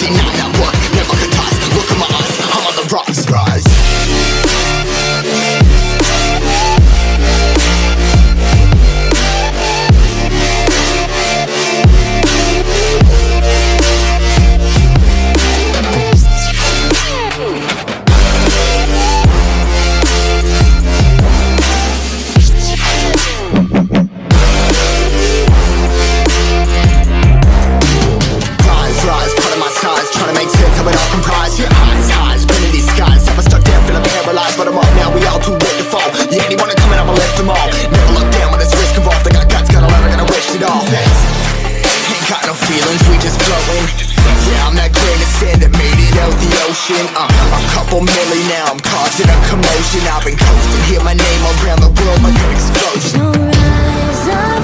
deny that work, never could toss. Look at my eyes, I'm on the rocks. Rise. But I'm up now, we all too late to fall. Yeah, anyone coming up, I left them all. Never look down when there's risk involved. I got guts, got a lot, I gotta risk it all. Ain't got no feelings, we just flowing. Yeah, I'm that grain of sand that made it out the ocean. A couple milli now, I'm causing a commotion. I've been coasting, hear my name around the world like an explosion. So rise up.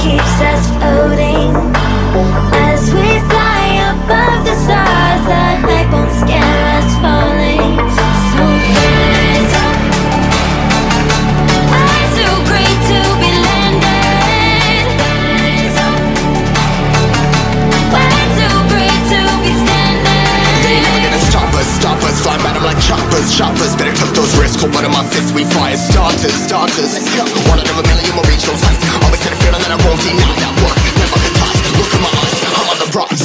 Keeps us floating as we fly above the stars. The hype won't scare us falling. So rise up. I'm too great to be landed. Rise up. We're too great to be standing. They never gonna stop us, fly by them like choppers. Better took those risks, hold one of my fists, we fire starters. Let's go. One out of a million will reach those heights. Always had a feeling that I won't deny that work, never could toss. Look at my eyes, I'm on the rocks.